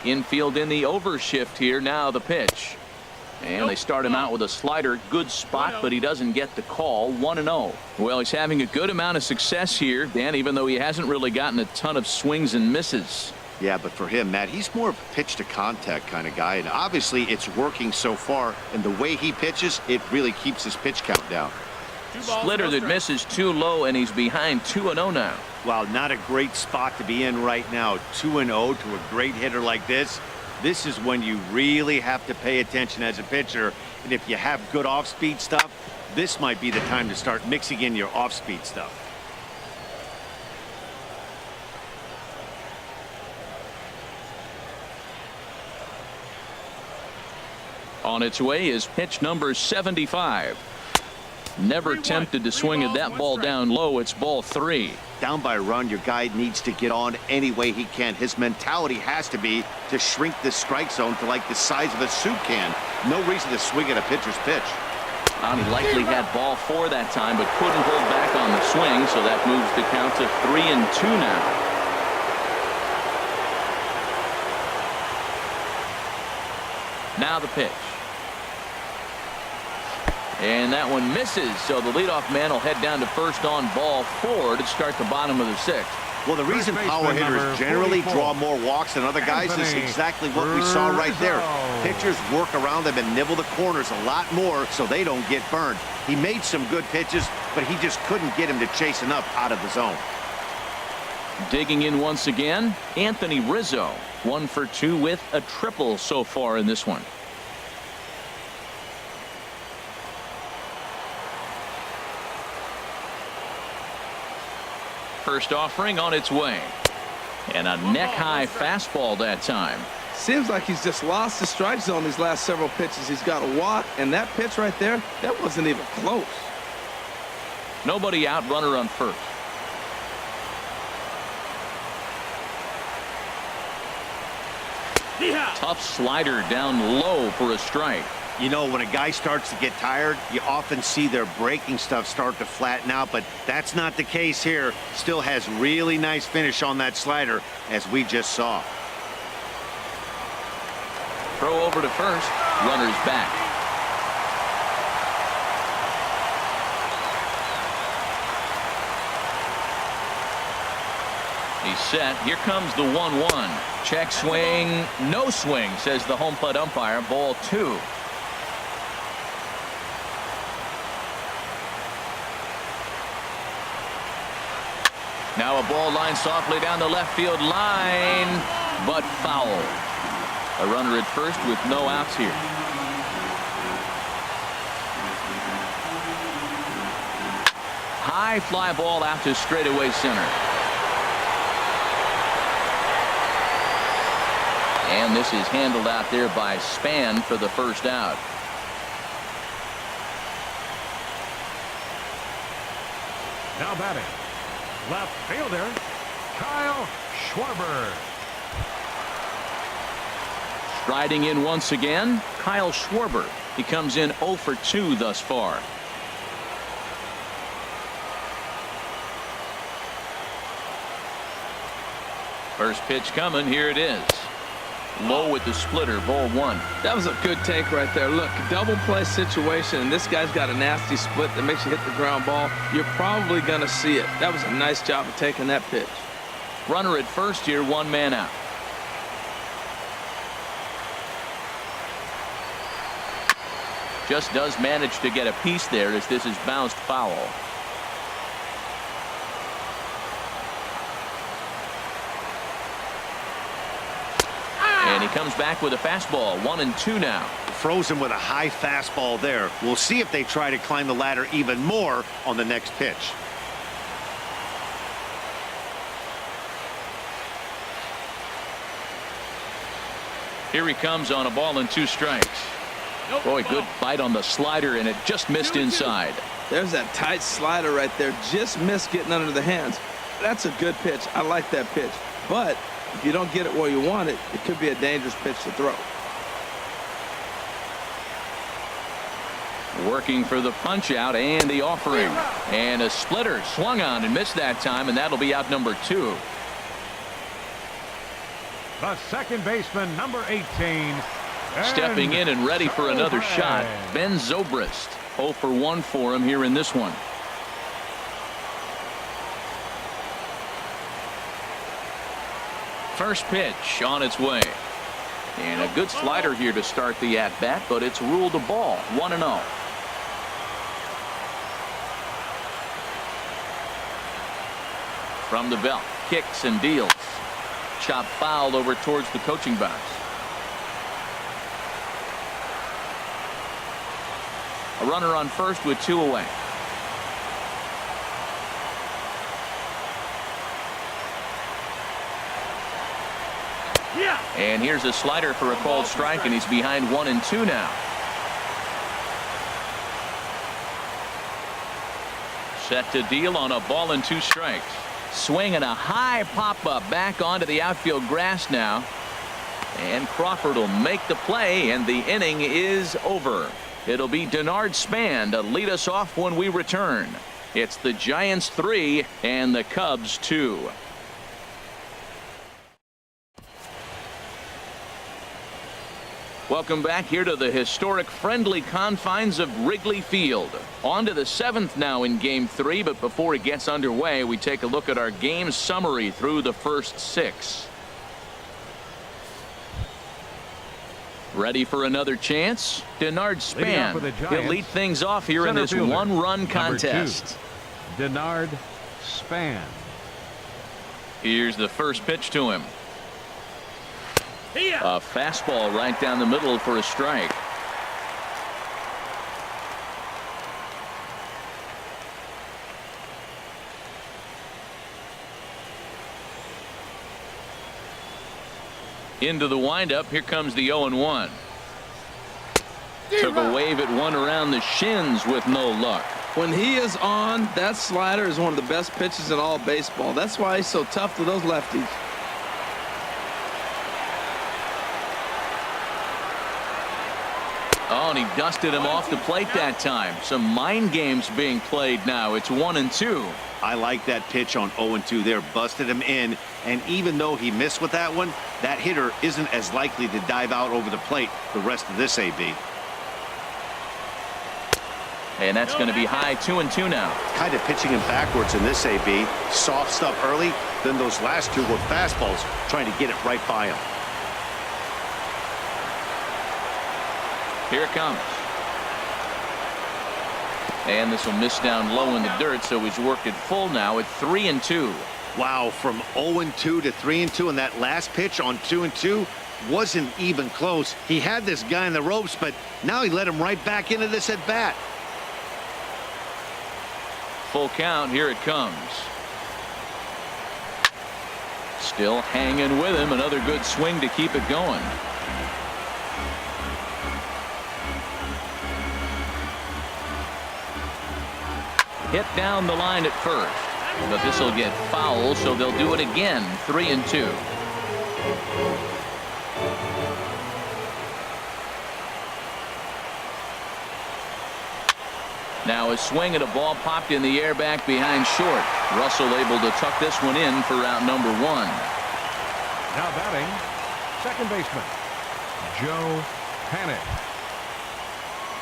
Infield in the overshift here. Now the pitch. And they start him out with a slider. Good spot, but he doesn't get the call. 1-0. Well, he's having a good amount of success here, Dan, even though he hasn't really gotten a ton of swings and misses. Yeah, but for him, Matt, he's more of a pitch to contact kind of guy, and obviously it's working so far, and the way he pitches, it really keeps his pitch count down. Splitter that misses too low, and he's behind 2-0 now. Wow, not a great spot to be in right now. 2-0 to a great hitter like this. This is when you really have to pay attention as a pitcher, and if you have good off-speed stuff, this might be the time to start mixing in your off-speed stuff. On its way is pitch number 75. Never tempted to swing at that ball down low. It's ball 3. Down by a run, your guy needs to get on any way he can. His mentality has to be to shrink this strike zone to like the size of a soup can. No reason to swing at a pitcher's pitch. And he likely had ball 4 that time, but couldn't hold back on the swing, so that moves the count to 3-2 now. Now the pitch. And that one misses, so the leadoff man will head down to first on ball 4 to start the bottom of the 6th. Well, the reason power hitters generally draw more walks than other guys is exactly what we saw right there. Pitchers work around them and nibble the corners a lot more so they don't get burned. He made some good pitches, but he just couldn't get him to chase enough out of the zone. Digging in once again, Anthony Rizzo. 1 for 2 with a triple so far in this one. First offering on its way. And a neck-high fastball that time. Seems like he's just lost the strike zone these last several pitches. He's got a walk, and that pitch right there, that wasn't even close. Nobody out, runner on first. Tough slider down low for a strike. You know, when a guy starts to get tired, you often see their breaking stuff start to flatten out, but that's not the case here. Still has really nice finish on that slider, as we just saw. Throw over to first. Runner's back. He's set. Here comes the 1-1. Check swing. No swing, says the home plate umpire. Ball 2. Now a ball line softly down the left field line, but foul. A runner at first with no outs here. High fly ball out to straightaway center. And this is handled out there by Span for the first out. Now batting, left fielder Kyle Schwarber. Striding in once again, Kyle Schwarber. He comes in 0 for 2 thus far. First pitch coming. Here it is. Low with the splitter, ball 1. That was a good take right there. Look, double play situation, and this guy's got a nasty split that makes you hit the ground ball. You're probably going to see it. That was a nice job of taking that pitch. Runner at first here, 1 man out. Just does manage to get a piece there as this is bounced foul. And he comes back with a fastball. 1-2 now. Frozen with a high fastball there. We'll see if they try to climb the ladder even more on the next pitch. Here he comes on a ball and 2 strikes. Boy, good bite on the slider, and it just missed inside. There's that tight slider right there. Just missed getting under the hands. That's a good pitch. I like that pitch. But if you don't get it where you want it, it could be a dangerous pitch to throw. Working for the punch out and the offering. And a splitter swung on and missed that time, and that'll be out number 2. the second baseman, number 18. Stepping in and ready for another shot, Ben Zobrist. 0 for 1 for him here in this one. First pitch on its way. And a good slider here to start the at-bat, but it's ruled a ball. 1-0. From the belt, kicks and deals. Chop fouled over towards the coaching box. A runner on first with 2 away. And here's a slider for a called strike, and he's behind 1-2 now. Set to deal on a ball and 2 strikes. Swing and a high pop-up back onto the outfield grass now. And Crawford will make the play, and the inning is over. It'll be Denard Span to lead us off when we return. It's the Giants 3 and the Cubs 2. Welcome back here to the historic friendly confines of Wrigley Field. On to the 7th now in Game 3, but before it gets underway, we take a look at our game summary through the first 6. Ready for another chance? Denard Span. He'll lead things off here in this one-run contest. Denard Span. Here's the first pitch to him. A fastball right down the middle for a strike. Into the windup. Here comes the 0-1. Took a wave at one around the shins with no luck. When he is on, that slider is one of the best pitches in all baseball. That's why he's so tough to those lefties. Oh, and he dusted him off the plate that time. Some mind games being played now. It's 1-2. I like that pitch on 0-2 there. Busted him in, and even though he missed with that one, that hitter isn't as likely to dive out over the plate the rest of this AB. And that's going to be high. 2-2 now. Kind of pitching him backwards in this AB. Soft stuff early, then those last 2 were fastballs, trying to get it right by him. Here it comes. And this will miss down low in the dirt, so he's worked it full now at 3-2. Wow, from 0-2 to 3-2, and that last pitch on 2-2 wasn't even close. He had this guy in the ropes, but now he let him right back into this at bat. Full count. Here it comes. Still hanging with him. Another good swing to keep it going. Hit down the line at first, but this will get foul, so they'll do it again. 3-2. Now a swing and a ball popped in the air back behind short. Russell able to tuck this one in for out number 1. Now batting, second baseman, Joe Panik.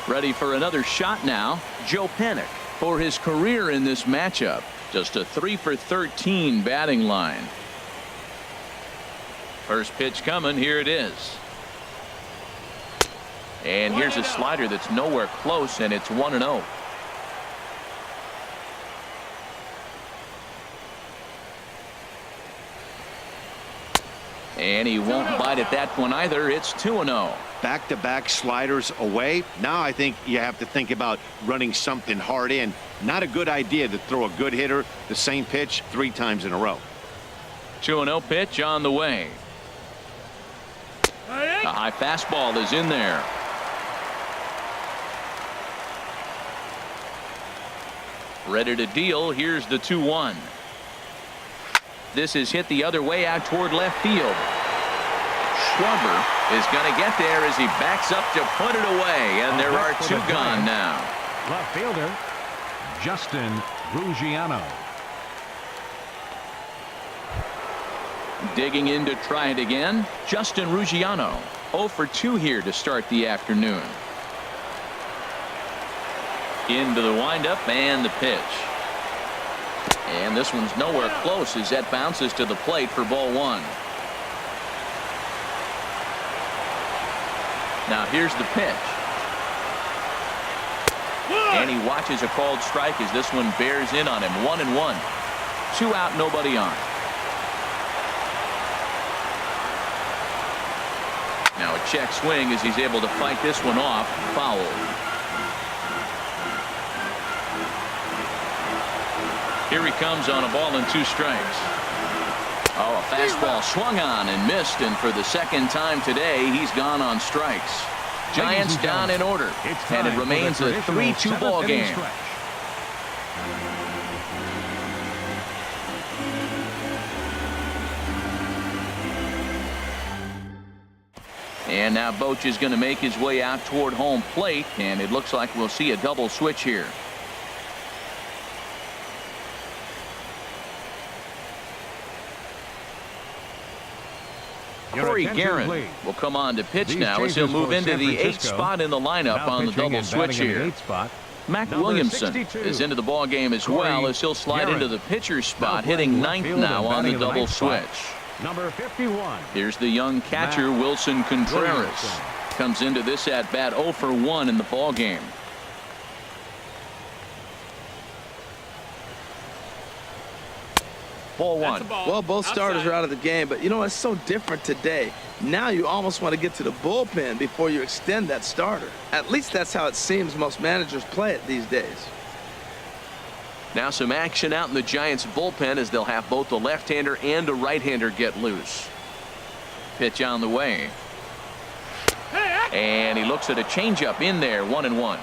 Ready for another shot now, Joe Panik. For his career in this matchup, just a 3 for 13 batting line. First pitch coming. Here it is. And here's a slider that's nowhere close, and it's 1-0. And he won't bite at that one either. It's 2-0. Back-to-back sliders away. Now I think you have to think about running something hard in. Not a good idea to throw a good hitter the same pitch 3 times in a row. 2-0 pitch on the way. A high fastball is in there. Ready to deal. Here's the 2-1. This is hit the other way out toward left field. Schwarber is going to get there as he backs up to put it away, and there are 2 gone now. Left fielder Justin Ruggiano. Digging in to try it again, Justin Ruggiano. 0 for 2 here to start the afternoon. Into the windup and the pitch. And this one's nowhere close as that bounces to the plate for ball 1. Now here's the pitch. And he watches a called strike as this one bears in on him. 1-1. 2 out, nobody on. Now a check swing as he's able to fight this one off. Foul. Here he comes on a ball and 2 strikes. Oh, a fastball swung on and missed, and for the second time today, he's gone on strikes. Giants down in order, and it remains a 3-2 ball game. And now Boch is going to make his way out toward home plate, and it looks like we'll see a double switch here. Corey Guerin will come on to pitch now as he'll move into the 8th spot in the lineup on the double switch here. Mac Williamson is into the ball game as well as he'll slide into the pitcher's spot, hitting 9th now on the double switch. Number 51. Here's the young catcher Wilson Contreras. Comes into this at bat 0 for 1 in the ball game. Ball 1. Well, both starters are out of the game, but you know, it's so different today. Now you almost want to get to the bullpen before you extend that starter. At least that's how it seems most managers play it these days. Now some action out in the Giants bullpen as they'll have both the left-hander and a right-hander get loose. Pitch on the way. And he looks at a changeup in there. 1-1.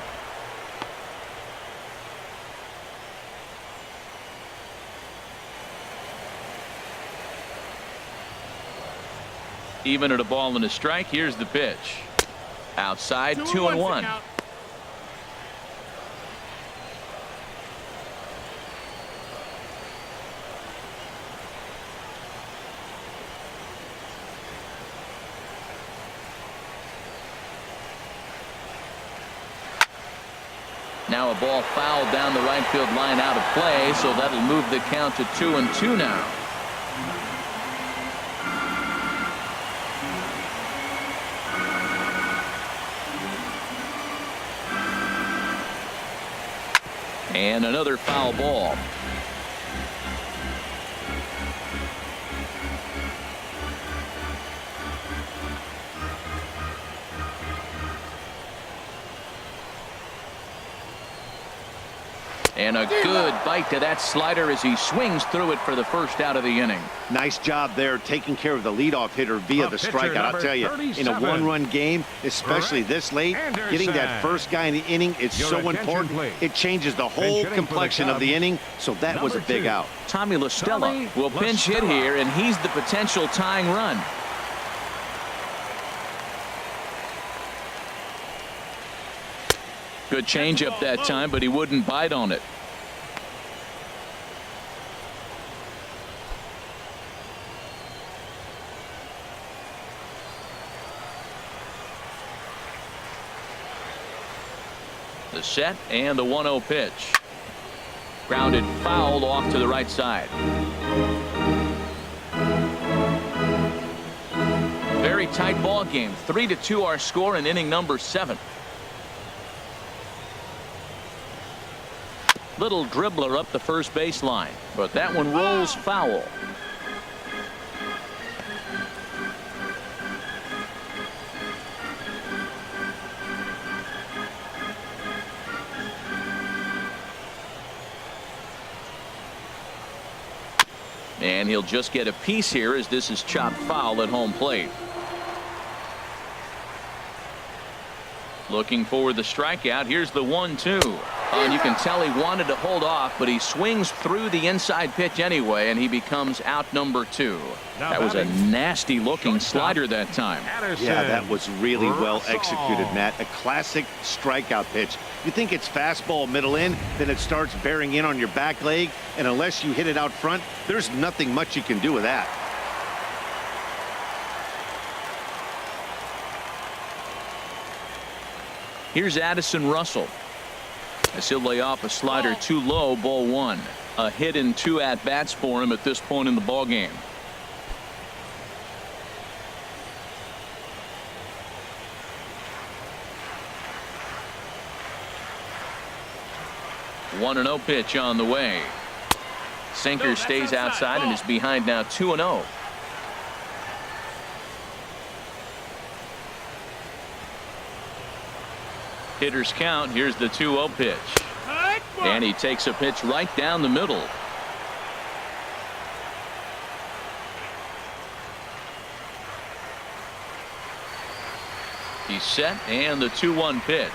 Even at a ball and a strike. Here's the pitch. Outside, 2-1. Now a ball fouled down the right field line out of play, so that'll move the count to 2-2 now. And another foul ball. And a good bite to that slider as he swings through it for the first out of the inning. Nice job there taking care of the leadoff hitter via the strikeout. I'll tell you, in a one-run game, especially this late, getting that first guy in the inning is so important. It changes the whole complexion of the inning, so that was a big out. Tommy La Stella will pinch hit here, and he's the potential tying run. Good changeup that time, but he wouldn't bite on it. The set and the 1-0 pitch. Grounded foul off to the right side. Very tight ball game. 3-2 our score in inning number 7. Little dribbler up the first baseline, but that one rolls foul. And he'll just get a piece here as this is chopped foul at home plate. Looking for the strikeout. Here's the 1-2. And you can tell he wanted to hold off, but he swings through the inside pitch anyway, and he becomes out number 2. That was a nasty looking slider that time. Yeah, that was really well executed, Matt. A classic strikeout pitch. You think it's fastball middle in, then it starts bearing in on your back leg, and unless you hit it out front, there's nothing much you can do with that. Here's Addison Russell. As he'll lay off a slider too low, ball 1. A hit in 2 at-bats for him at this point in the ballgame. One 1-0 pitch on the way. Sinker stays outside and is behind now 2-0. Hitters count. Here's the 2-0 pitch. And he takes a pitch right down the middle. He's set, and the 2-1 pitch.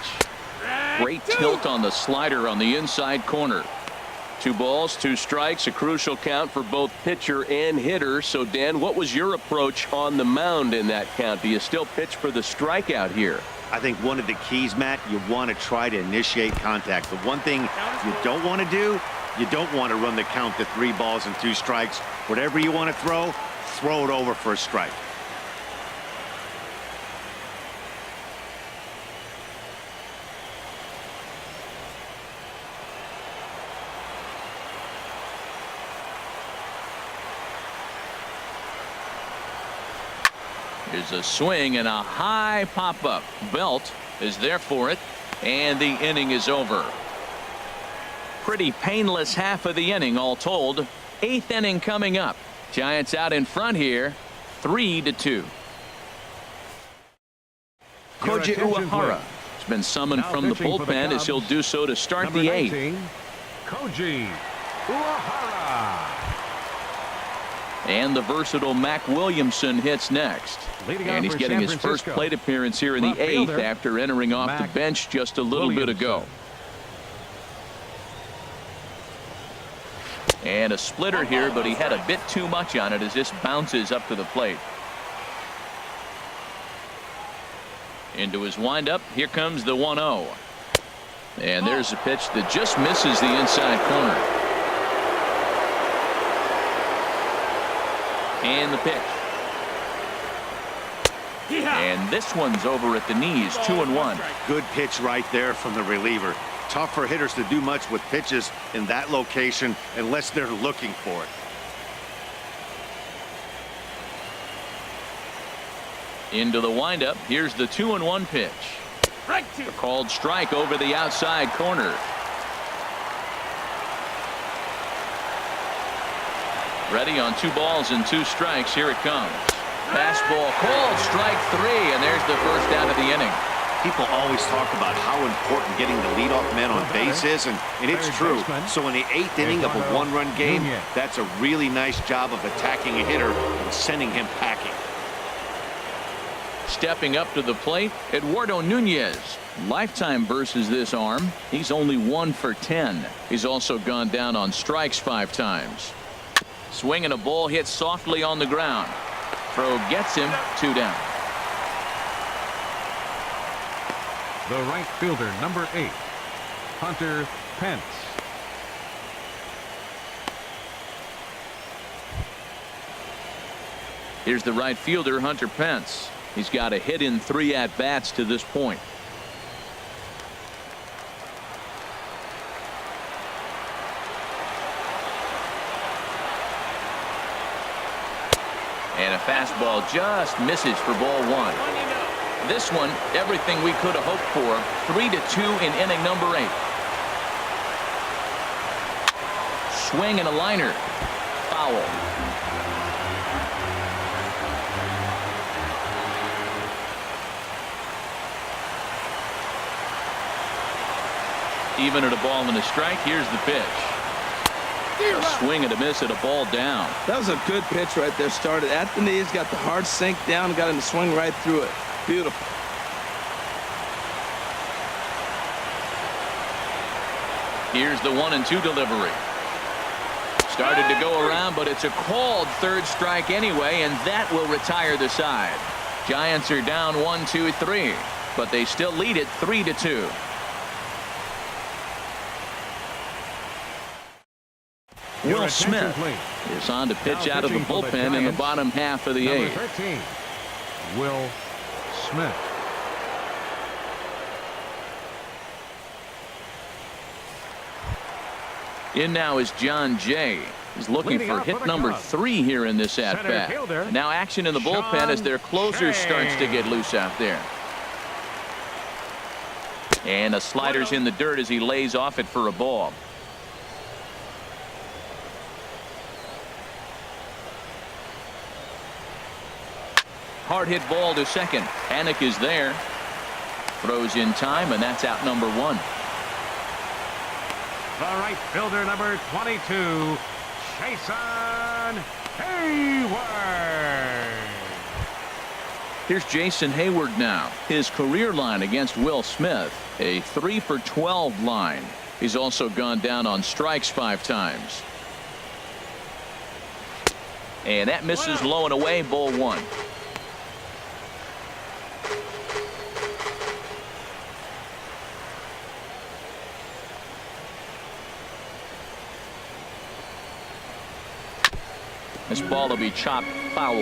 Great tilt on the slider on the inside corner. 2 balls, 2 strikes, a crucial count for both pitcher and hitter. So, Dan, what was your approach on the mound in that count? Do you still pitch for the strikeout here? I think one of the keys, Matt, you want to try to initiate contact. The one thing you don't want to do, you don't want to run the count to 3 balls and 2 strikes. Whatever you want to throw it over for a strike. Here's a swing and a high pop-up. Belt is there for it, and the inning is over. Pretty painless half of the inning all told. 8th inning coming up. Giants out in front here, 3-2. Koji Uehara has been summoned from the bullpen as he'll do so to start the 8th. Koji Uehara. And the versatile Mac Williamson hits next. And he's getting his first plate appearance here in the 8th after entering off the bench just a little bit ago. And a splitter here, but he had a bit too much on it as this bounces up to the plate. Into his windup. Here comes the 1-0. And there's a pitch that just misses the inside corner. And the pitch. And this one's over at the knees, 2-1. Good pitch right there from the reliever. Tough for hitters to do much with pitches in that location unless they're looking for it. Into the windup. Here's the 2-1 pitch. A called strike over the outside corner. Ready on 2 balls and 2 strikes. Here it comes. Fastball called strike 3, and there's the first out of the inning. People always talk about how important getting the leadoff man on base is, and it's true. So in the 8th inning of a 1-run game, that's a really nice job of attacking a hitter and sending him packing. Stepping up to the plate, Eduardo Nunez. Lifetime versus this arm. He's only 1 for 10. He's also gone down on strikes 5 times. Swinging a ball hit softly on the ground. Throw gets him 2 down. The right fielder, number 8, Hunter Pence. Here's the right fielder, Hunter Pence. He's got a hit in 3 at-bats to this point. And a fastball just misses for ball 1. This one, everything we could have hoped for. 3-2 in inning number 8. Swing and a liner. Foul. Even at a ball and a strike. Here's the pitch. A swing and a miss at a ball down. That was a good pitch right there. Started at the knees, got the hard sink down, got him to swing right through it. Beautiful. Here's the 1-2 delivery. Started to go around, but it's a called 3rd strike anyway, and that will retire the side. Giants are down 1-2-3, but they still lead it 3-2. Will Smith is on to pitch out of the bullpen in the bottom half of the 8th. 13, Will Smith. In now is John Jay. He's looking for hit number 3 here in this at-bat. Now action in the bullpen as their closer starts to get loose out there. And a slider's in the dirt as he lays off it for a ball. Hard hit ball to second. Panic is there. Throws in time, and that's out number 1. The right fielder, number 22, Jason Hayward. Here's Jason Hayward now. His career line against Will Smith, a 3 for 12 line. He's also gone down on strikes 5 times. And that misses low and away, ball 1. This ball will be chopped foul.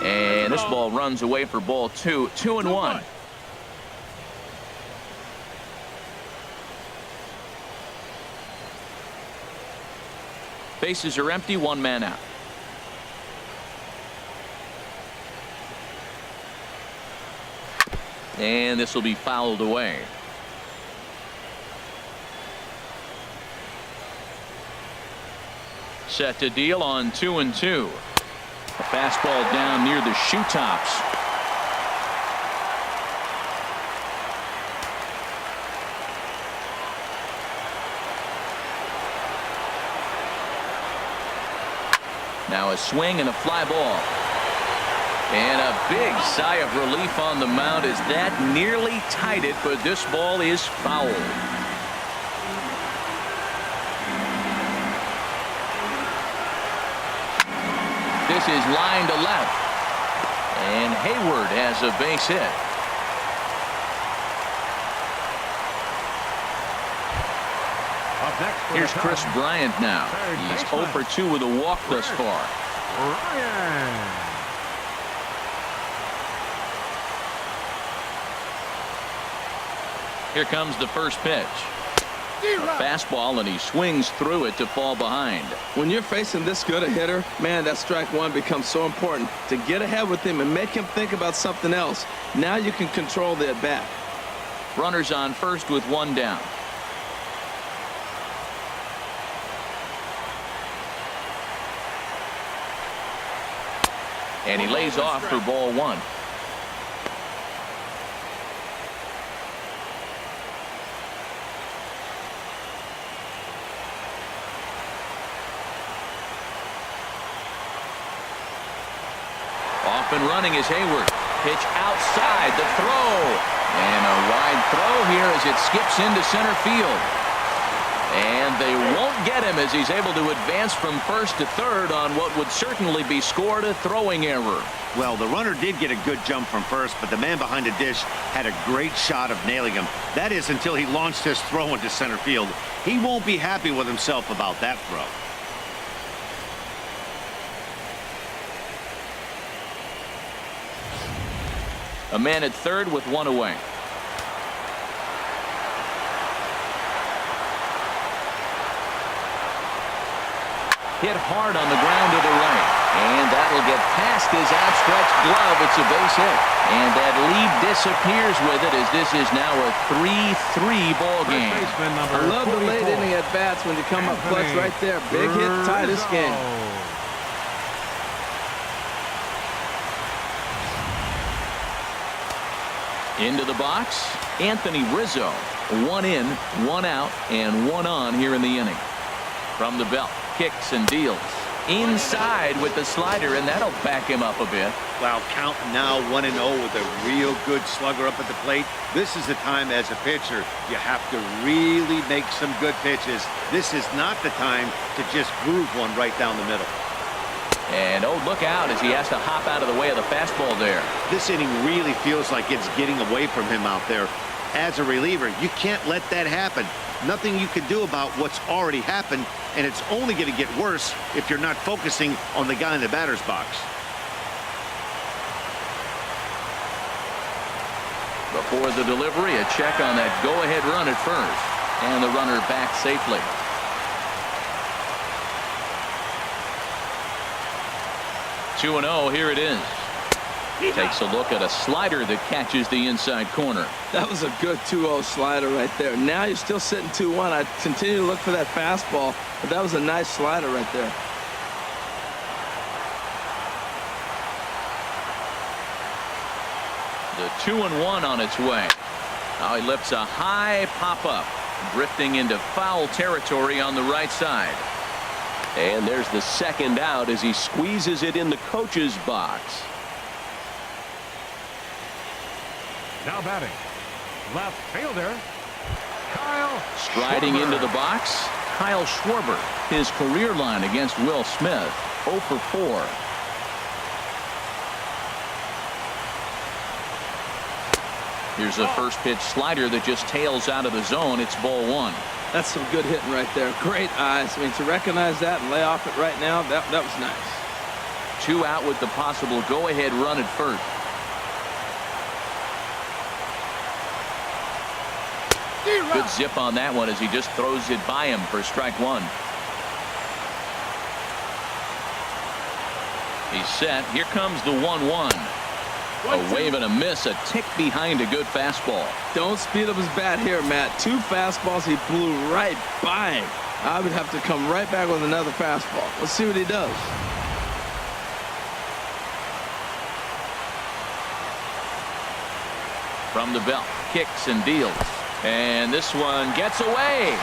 And this ball runs away for ball 2. 2-1. Bases are empty, 1 man out. And this will be fouled away. Set to deal on 2-2. A fastball down near the shoe tops. Now a swing and a fly ball. And a big sigh of relief on the mound as that nearly tied it, but this ball is foul. This is line to left. And Hayward has a base hit. Here's Chris Bryant now. He's 0 for 2 with a walk thus far. Ryan. Here comes the first pitch. A fastball, and he swings through it to fall behind. When you're facing this good a hitter, man, that strike 1 becomes so important. To get ahead with him and make him think about something else. Now you can control the at bat. Runners on first with 1 down. And he lays off for ball 1. Off and running is Hayward. Pitch outside the throw. And a wide throw here as it skips into center field. And they won't get him as he's able to advance from first to third on what would certainly be scored a throwing error. Well, the runner did get a good jump from first, but the man behind the dish had a great shot of nailing him. That is until he launched his throw into center field. He won't be happy with himself about that throw. A man at third with 1 away. Hit hard on the ground to the right. And that'll get past his outstretched glove. It's a base hit. And that lead disappears with it as this is now a 3-3 ball game. I love the late inning at bats when you come up clutch right there. Big hit, tie this game. Into the box, Anthony Rizzo. 1 in, 1 out, and 1 on here in the inning. From the belt, kicks and deals. Inside with the slider, and that'll back him up a bit. Wow, count now 1-0 with a real good slugger up at the plate. This is the time as a pitcher you have to really make some good pitches. This is not the time to just groove one right down the middle. And oh, look out as he has to hop out of the way of the fastball there. This inning really feels like it's getting away from him out there. As a reliever, you can't let that happen. Nothing you can do about what's already happened, and it's only going to get worse if you're not focusing on the guy in the batter's box. for the delivery. A check on that go-ahead run at first. And the runner back safely. Two and 0. Here it is. Takes a look at a slider that catches the inside corner. That was a good 2-0 slider right there. Now you're still sitting 2-1. I continue to look for that fastball, but that was a nice slider right there. The 2-1 on its way. Now he lifts a high pop-up, drifting into foul territory on the right side. And there's the second out as he squeezes it in the coach's box. Now batting, left fielder, Kyle Striding Schwarber. into the box, Kyle Schwarber. His career line against Will Smith, 0 for 4. Here's a first pitch slider that just tails out of the zone. It's ball 1. That's some good hitting right there. Great eyes. I mean, to recognize that and lay off it right now, that was nice. 2 out with the possible go-ahead run at first. Good zip on that one as he just throws it by him for strike 1. He's set. Here comes the 1-1. A wave and a miss, a tick behind a good fastball. Don't speed up his bat here, Matt. 2 fastballs, he blew right by him. I would have to come right back with another fastball. Let's see what he does. From the belt, kicks and deals. And this one gets away.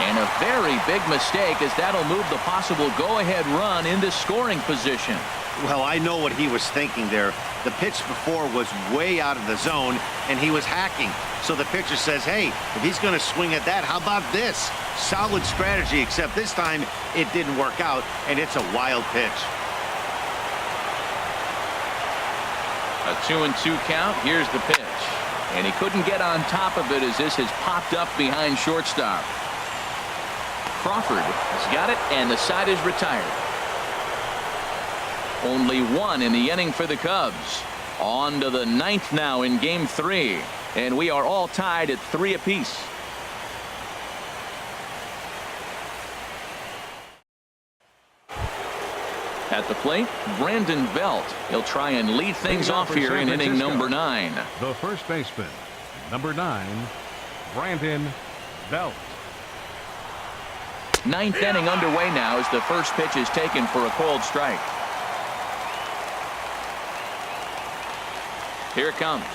And a very big mistake, as that'll move the possible go-ahead run into scoring position. Well, I know what he was thinking there. The pitch before was way out of the zone, and he was hacking. So the pitcher says, hey, if he's going to swing at that, how about this? Solid strategy, except this time it didn't work out, and it's a wild pitch. A 2-2 count. Here's the pitch. And he couldn't get on top of it as this has popped up behind shortstop. Crawford has got it, and the side is retired. Only 1 in the inning for the Cubs. On to the 9th now in Game 3. And we are all tied at 3 apiece. At the plate, Brandon Belt. He'll try and lead things off here in inning number 9. The first baseman, number 9, Brandon Belt. 9th inning underway now as the first pitch is taken for a called strike. Here it comes.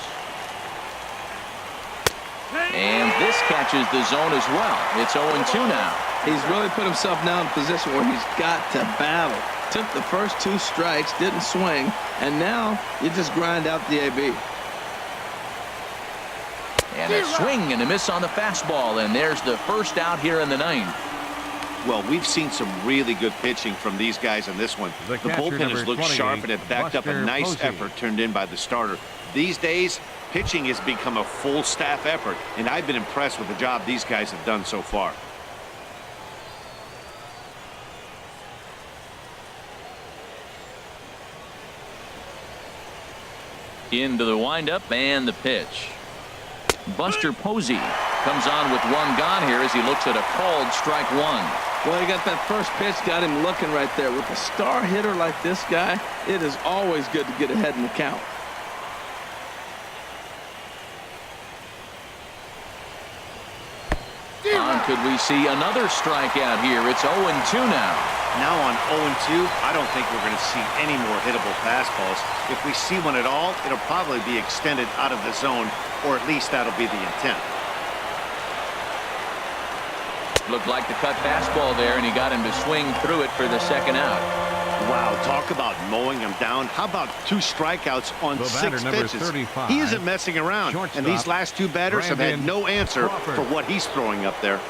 And this catches the zone as well. It's 0-2 now. He's really put himself now in a position where he's got to battle. Took the first 2 strikes, didn't swing, and now you just grind out the AB. And a swing and a miss on the fastball, and there's the first out here in the 9th. Well, we've seen some really good pitching from these guys in this one. The bullpen has looked sharp, and it backed up a nice effort turned in by the starter. These days, pitching has become a full staff effort, and I've been impressed with the job these guys have done so far. Into the windup and the pitch. Buster Posey comes on with 1 gone here as he looks at a called strike 1. Well, he got that first pitch, got him looking right there. With a star hitter like this guy, it is always good to get ahead in the count. Could we see another strikeout here? It's 0-2 now. Now on 0-2, I don't think we're going to see any more hittable fastballs. If we see one at all, it'll probably be extended out of the zone, or at least that'll be the intent. Looked like the cut fastball there, and he got him to swing through it for the second out. Wow, talk about mowing him down. How about 2 strikeouts on 6 pitches? 35, he isn't messing around, and these last 2 batters have had no answer for what he's throwing up there.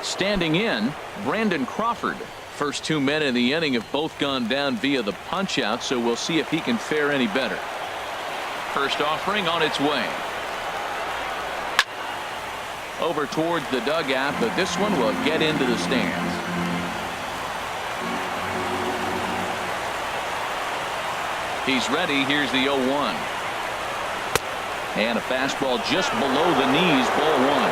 Standing in, Brandon Crawford. First 2 men in the inning have both gone down via the punch out, so we'll see if he can fare any better. First offering on its way. Over towards the dugout, but this one will get into the stands. He's ready. Here's the 0-1. And a fastball just below the knees, ball one.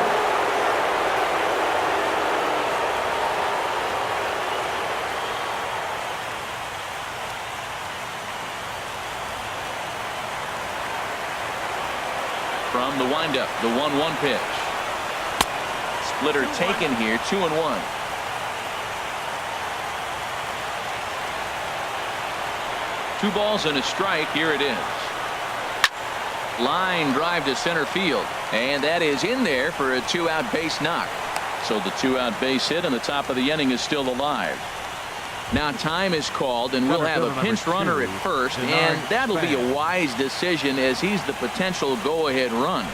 From the windup, the 1-1 pitch. Splitter taken here, 2-1. Two balls and a strike. Here it is. Line drive to center field, and that is in there for a 2-out base knock. So the 2-out base hit, and the top of the inning is still alive. Now time is called, and we'll have a pinch runner at first, and that'll be a wise decision as he's the potential go-ahead run.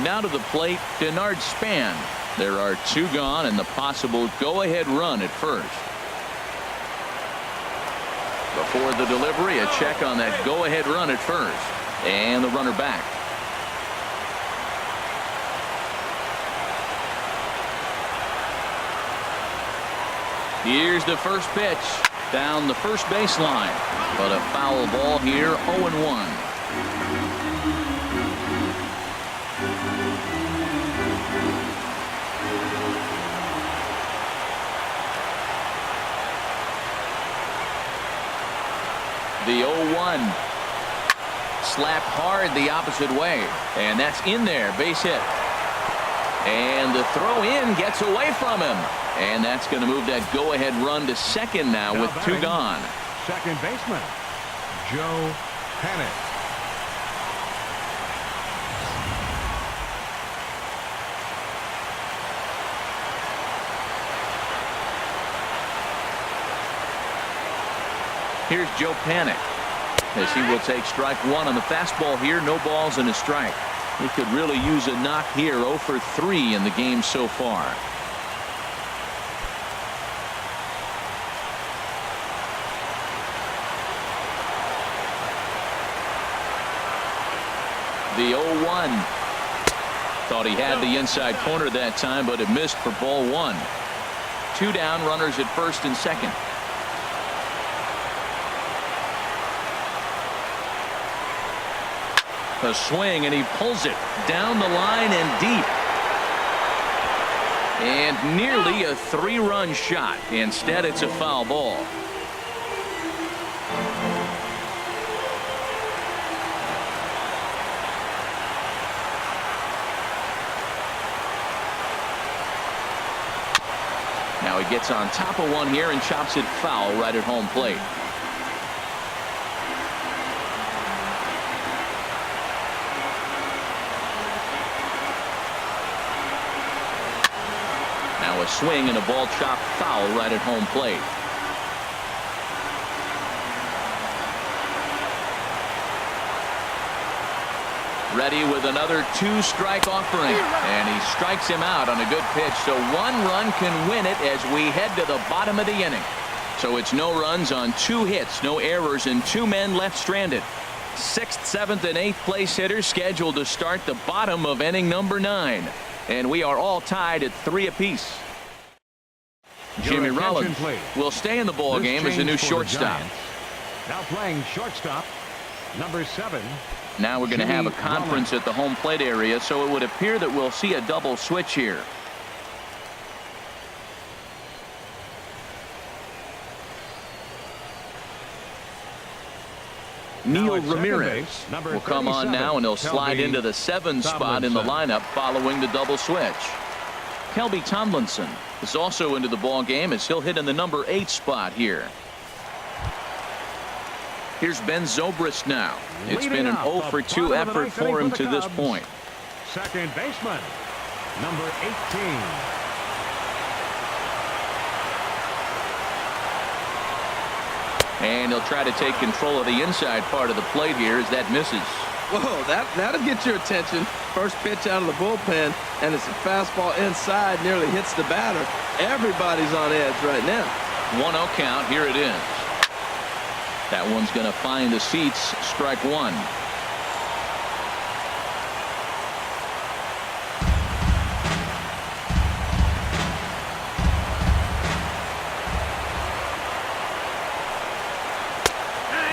Now to the plate, Denard Span. There are two gone and the possible go-ahead run at first. Before the delivery, a check on that go-ahead run at first, and the runner back. Here's the first pitch down the first baseline, but a foul ball here, 0-1. The 0-1 slapped hard the opposite way, and that's in there, base hit. And the throw in gets away from him. And that's going to move that go-ahead run to second now with two gone. Second baseman, Joe Panic. Here's Joe Panic as he will take strike one on the fastball here. No balls and a strike. He could really use a knock here. 0 for 3 in the game so far. The 0-1. Thought he had the inside corner that time, but it missed for ball one. Two down, runners at first and second. A swing, and he pulls it down the line and deep. And nearly a 3-run shot. Instead, it's a foul ball. Now he gets on top of one here and chops it foul right at home plate. Now a swing and a ball chopped foul right at home plate. Ready with another 2-strike offering, and he strikes him out on a good pitch. So 1 run can win it as we head to the bottom of the inning. So it's no runs on 2 hits, no errors, and 2 men left stranded. 6th, 7th, and 8th place hitters scheduled to start the bottom of inning number 9, and we are all tied at 3 apiece. Jimmy Rollins will stay in the ball game as a new shortstop. Now playing shortstop, number 7. Now we're going to have a conference at the home plate area, so it would appear that we'll see a double switch here. Neil Ramirez will come on now, and he'll slide into the 7 spot in the lineup following the double switch. Kelby Tomlinson is also into the ball game as he'll hit in the number 8 spot here. Here's Ben Zobrist now. It's been an 0 for 2 effort for him to this point. Second baseman, number 18. And he'll try to take control of the inside part of the plate here as that misses. Whoa, that'll get your attention. First pitch out of the bullpen, and it's a fastball inside, nearly hits the batter. Everybody's on edge right now. 1-0 count. Here it is. That one's going to find the seats. Strike one.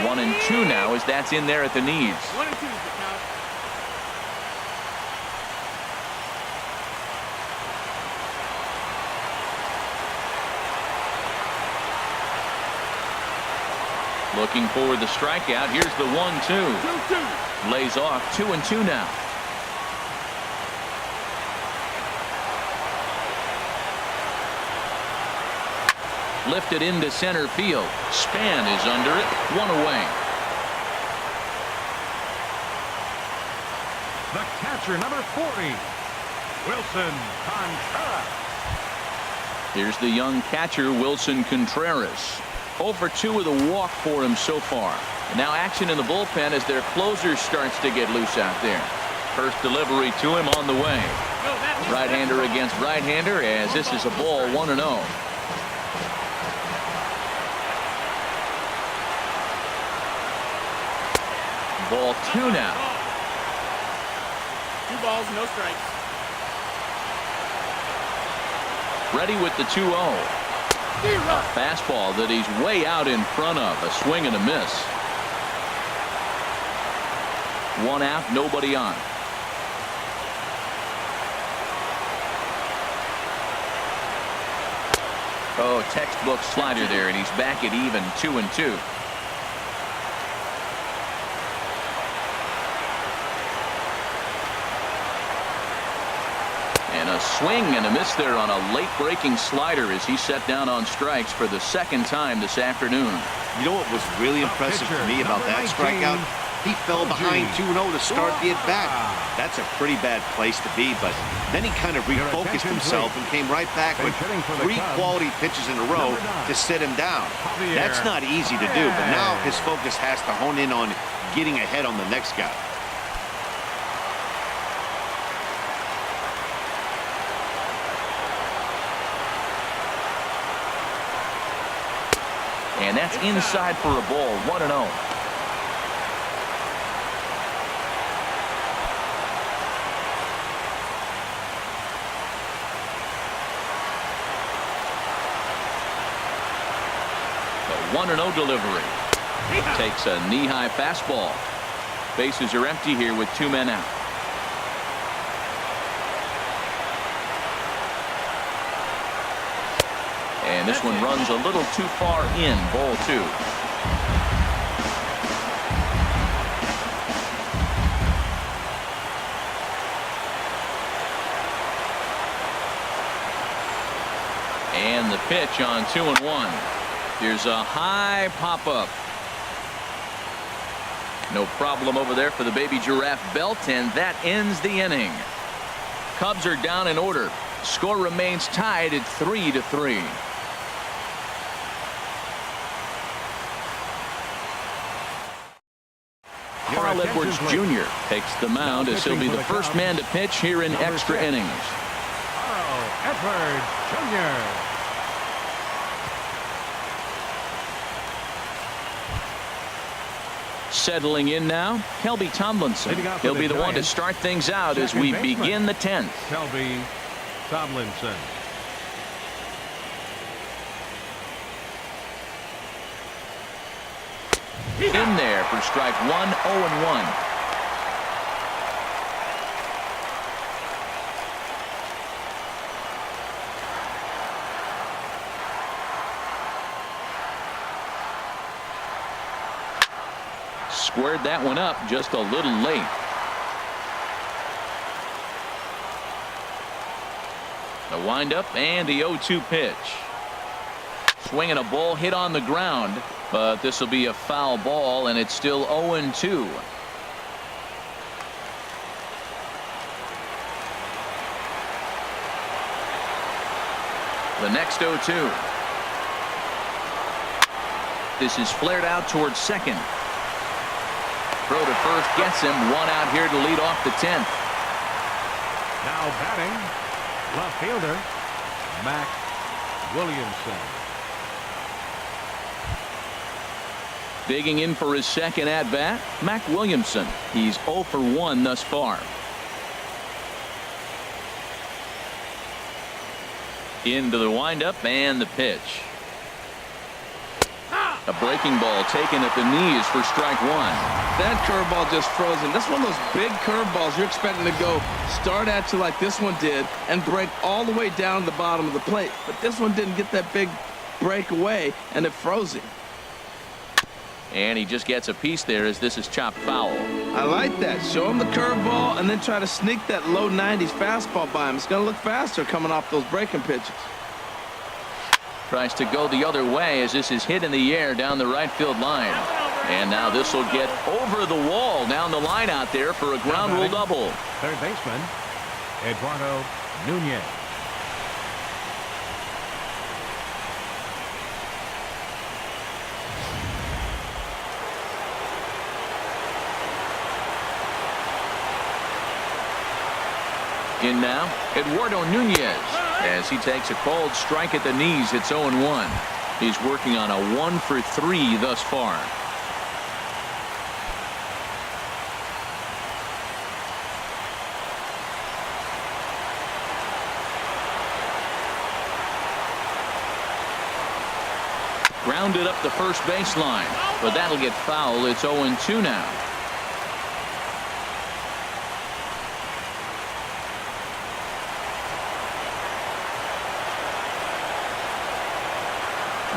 1-2 now as that's in there at the knees. 1 and 2 is the count. Looking for the strikeout. Here's the 1-2. 2-2. Lays off. 2-2 now. Lifted into center field. Span is under it. 1 away. The catcher, number 40, Wilson Contreras. Here's the young catcher, Wilson Contreras. 0 for 2 with a walk for him so far. And now action in the bullpen as their closer starts to get loose out there. First delivery to him on the way. Right-hander against right-hander as this is a ball 1-0. Ball 2 now. 2 balls, no strikes. Ready with the 2-0. A fastball that he's way out in front of. A swing and a miss. 1 out, nobody on. Oh, textbook slider there, and he's back at even 2-2. And a swing and a miss there on a late breaking slider as he set down on strikes for the 2nd time this afternoon. You know what was really impressive to me about that strikeout? He fell behind 2-0 to start the at-bat. That's a pretty bad place to be, but then he kind of refocused himself and came right back with 3 quality pitches in a row to sit him down. That's not easy to do, but now his focus has to hone in on getting ahead on the next guy. And that's inside for a ball. 1-0. The 1-0 delivery. Takes a knee-high fastball. Bases are empty here with 2 men out. And this one runs a little too far in. Ball 2. And the pitch on 2-1. Here's a high pop-up. No problem over there for the baby giraffe belt, and that ends the inning. Cubs are down in order. Score remains tied at 3-3. Carl Edwards Jr. takes the mound as he'll be the first man to pitch here in extra innings. Carl Edwards Jr. Settling in now, Kelby Tomlinson. He'll be the one to start things out as we begin the 10th. Kelby Tomlinson. In there for strike 1, 0-1. Squared that one up just a little late. The windup and the 0-2 pitch. Swinging a ball hit on the ground, but this will be a foul ball, and it's still 0-2. The next 0-2. This is flared out towards second. Throw to first gets him. 1 out here to lead off the 10th. Now batting, left fielder Mac Williamson. Digging in for his second at bat, Mac Williamson. He's 0 for 1 thus far. Into the windup and the pitch. A breaking ball taken at the knees for strike one. That curveball just frozen. That's one of those big curveballs you're expecting to go start at you like this one did and break all the way down to the bottom of the plate. But this one didn't get that big break away, and it froze him. And he just gets a piece there as this is chopped foul. I like that. Show him the curveball and then try to sneak that low 90s fastball by him. It's going to look faster coming off those breaking pitches. Tries to go the other way as this is hit in the air down the right field line. And now this will get over the wall down the line out there for a ground rule double. Third baseman, Eduardo Nunez. In now, Eduardo Nunez, as he takes a called strike at the knees. It's 0-1. He's working on a 1-for-3 thus far. Grounded up the first baseline, but that'll get foul. It's 0-2 now.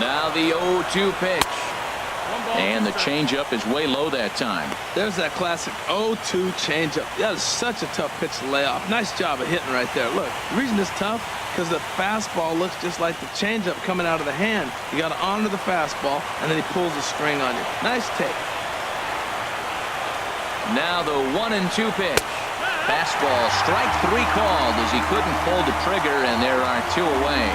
Now the 0-2 pitch. And the changeup is way low that time. There's that classic 0-2 changeup. That is such a tough pitch to lay off. Nice job of hitting right there. Look, the reason it's tough, because the fastball looks just like the changeup coming out of the hand. You got to honor the fastball, and then he pulls the string on you. Nice take. Now the 1-2 pitch. Fastball, strike 3 called as he couldn't pull the trigger, and there are 2 away.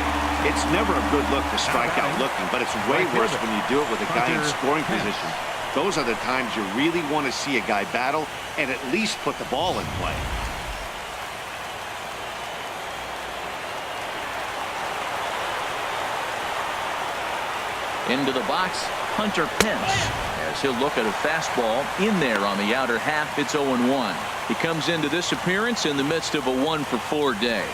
It's never a good look to strike out looking, but it's way worse when you do it with a guy in scoring position. Those are the times you really want to see a guy battle and at least put the ball in play. Into the box, Hunter Pence, as he'll look at a fastball in there on the outer half. It's 0-1. He comes into this appearance in the midst of a 1-for-4 day.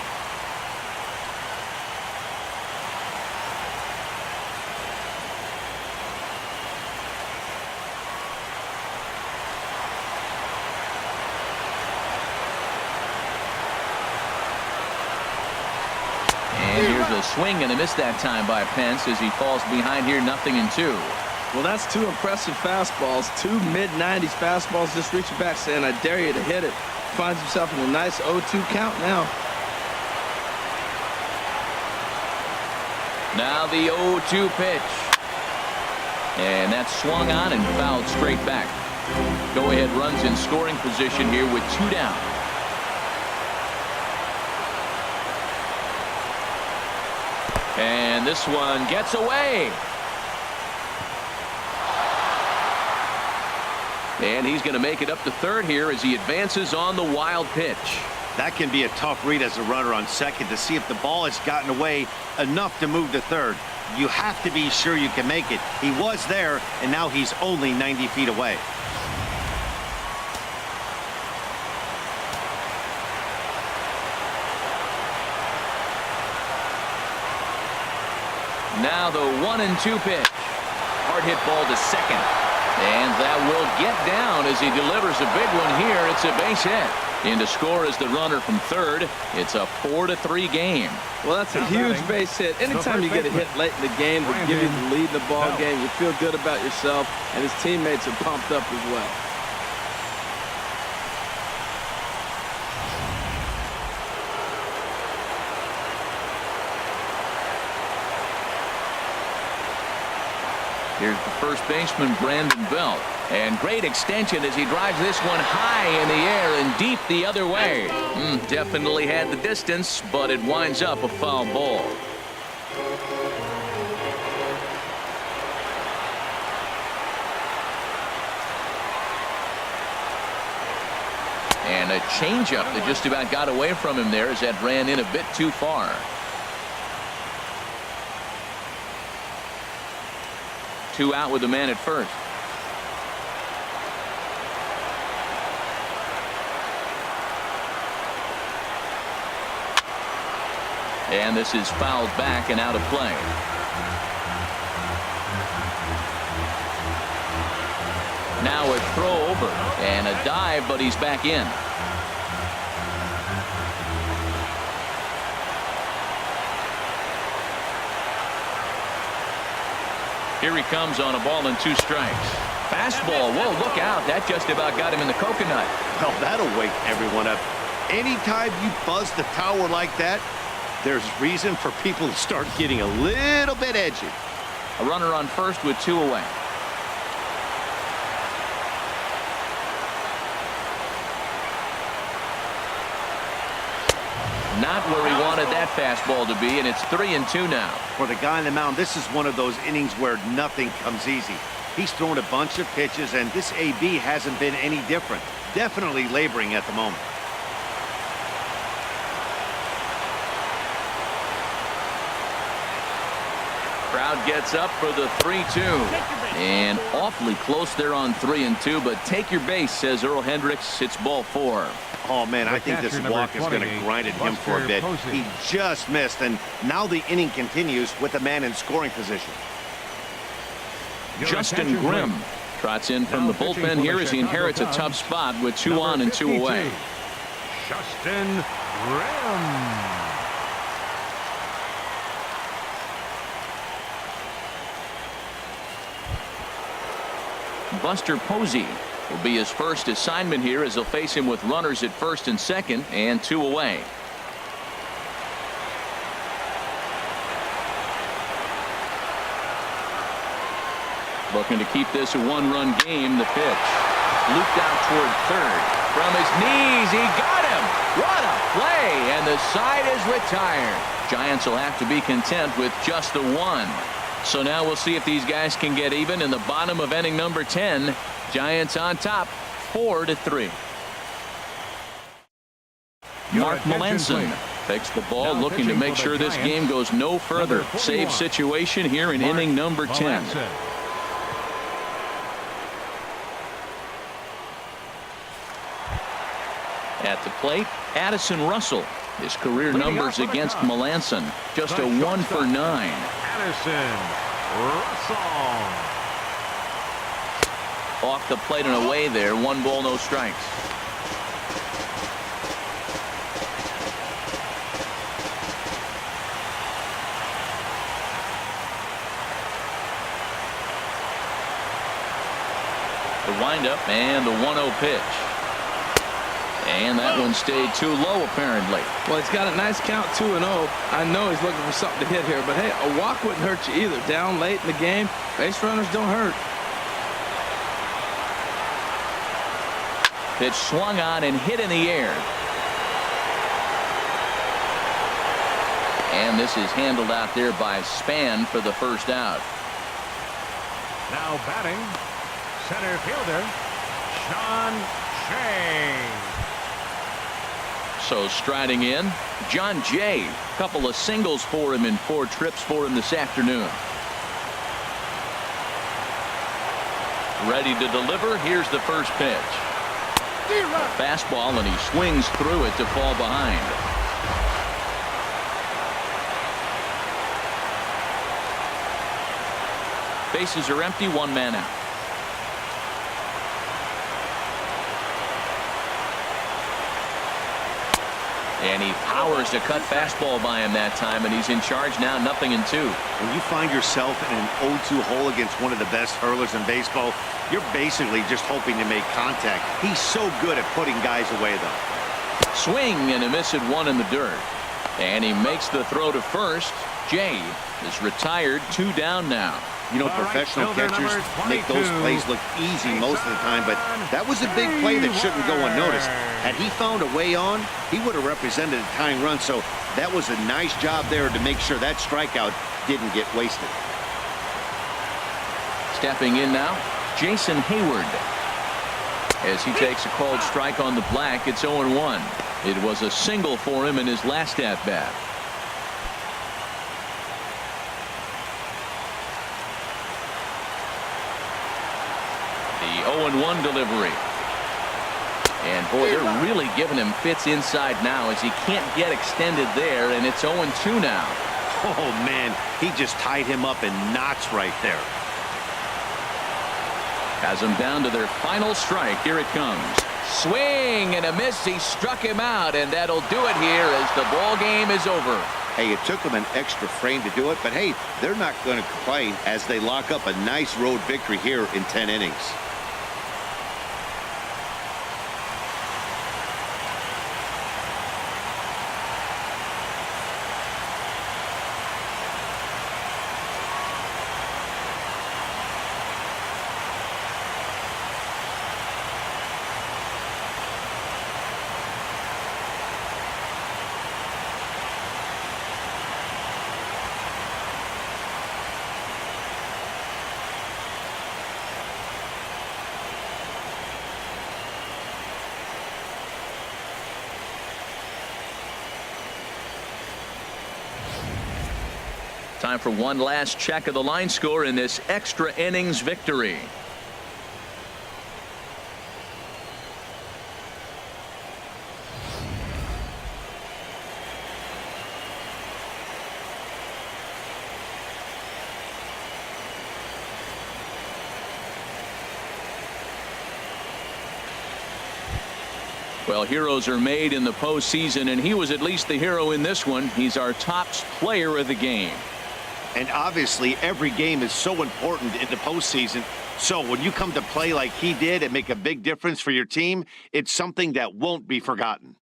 And here's a swing and a miss that time by Pence as he falls behind here, 0-2. Well, that's 2 impressive fastballs, 2 mid-90s fastballs just reaching back saying, I dare you to hit it. Finds himself in a nice 0-2 count now. Now the 0-2 pitch. And that's swung on and fouled straight back. Go-ahead runs in scoring position here with 2 down. And this one gets away. And he's going to make it up to third here as he advances on the wild pitch. That can be a tough read as a runner on second to see if the ball has gotten away enough to move to third. You have to be sure you can make it. He was there, and now he's only 90 feet away. Now the 1-2 pitch. Hard hit ball to second. And that will get down as he delivers a big one here. It's a base hit. In to score is the runner from third. It's a 4-3 game. Well, that's a huge base hit. Anytime you get a hit late in the game to give you the lead in the ball game, you feel good about yourself, and his teammates are pumped up as well. Here's the first baseman, Brandon Belt. And great extension as he drives this one high in the air and deep the other way. Definitely had the distance, but it winds up a foul ball. And a changeup that just about got away from him there as that ran in a bit too far. Two out with the man at first. And this is fouled back and out of play. Now a throw over and a dive, but he's back in. Here he comes on a ball and 2 strikes. Fastball. Whoa, look out. That just about got him in the coconut. Well, that'll wake everyone up. Anytime you buzz the tower like that, there's reason for people to start getting a little bit edgy. A runner on first with 2 away. Not where he wanted that fastball to be, and it's 3-2 now. For the guy on the mound, this is one of those innings where nothing comes easy. He's thrown a bunch of pitches, and this AB hasn't been any different. Definitely laboring at the moment. Crowd gets up for the 3-2. And awfully close there on 3-2, but take your base, says Earl Hendricks. It's ball 4. Oh, man, I think this walk is going to grind at him for a bit. He just missed, and now the inning continues with the man in scoring position. Justin Grimm trots in from the bullpen here as he inherits a tough spot with 2 on and 2 away. Justin Grimm. Buster Posey will be his first assignment here as they'll face him with runners at first and second and 2 away. Looking to keep this a 1-run game. The pitch looped out toward third. From his knees, he got him. What a play, and the side is retired. Giants will have to be content with just the 1. So now we'll see if these guys can get even in the bottom of inning number 10. Giants on top, 4-3. Mark Melanson takes the ball, looking to make sure this game goes no further. Save situation here in inning number 10. At the plate, Addison Russell. His career numbers against Melanson, just a 1 for 9. Addison Russell. Off the plate and away there. 1 ball, no strikes. The windup and the 1-0 pitch. And that one stayed too low, apparently. Well, he's got a nice count, 2-0. I know he's looking for something to hit here, but hey, a walk wouldn't hurt you either. Down late in the game, base runners don't hurt. Pitch swung on and hit in the air. And this is handled out there by Span for the first out. Now batting, center fielder, Sean Shea. So striding in, John Jay. Couple of singles for him in 4 trips for him this afternoon. Ready to deliver. Here's the first pitch. Fastball, and he swings through it to fall behind. Bases are empty, 1 man out. And he powers a cut fastball by him that time, and he's in charge now, 0-2. When you find yourself in an 0-2 hole against one of the best hurlers in baseball, you're basically just hoping to make contact. He's so good at putting guys away, though. Swing and a miss at 1 in the dirt. And he makes the throw to first. Jay is retired, 2 down now. You know, professional catchers make those plays look easy most of the time, but that was a big play that shouldn't go unnoticed. Had he found a way on, he would have represented a tying run, so that was a nice job there to make sure that strikeout didn't get wasted. Stepping in now, Jason Hayward. As he takes a called strike on the black, it's 0-1. It was a single for him in his last at-bat. The 0-1 delivery. And boy, they're really giving him fits inside now as he can't get extended there, and it's 0-2 now. Oh man, he just tied him up in knots right there. Has them down to their final strike. Here it comes. Swing and a miss. He struck him out, and that'll do it here as the ball game is over. Hey, it took them an extra frame to do it, but hey, they're not going to complain as they lock up a nice road victory here in 10 innings. Time for one last check of the line score in this extra innings victory. Well, heroes are made in the postseason, and he was at least the hero in this one. He's our top player of the game. And obviously, every game is so important in the postseason. So when you come to play like he did and make a big difference for your team, it's something that won't be forgotten.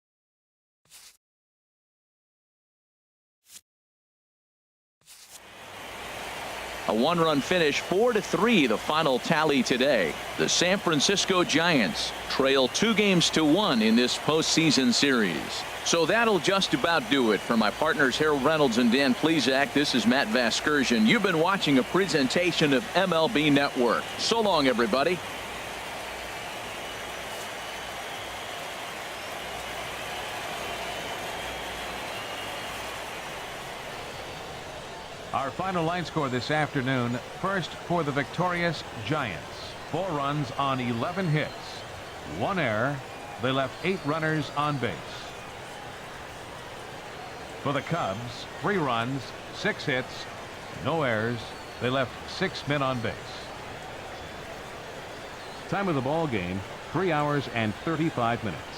A one-run finish, 4-3, the final tally today. The San Francisco Giants trail 2-1 in this postseason series. So that'll just about do it. For my partners Harold Reynolds and Dan Plesac, this is Matt Vasgersian. You've been watching a presentation of MLB Network. So long, everybody. Our final line score this afternoon. First for the victorious Giants. 4 runs on 11 hits. 1 error. They left 8 runners on base. For the Cubs, 3 runs, 6 hits, no errors. They left 6 men on base. Time of the ball game, 3 hours and 35 minutes.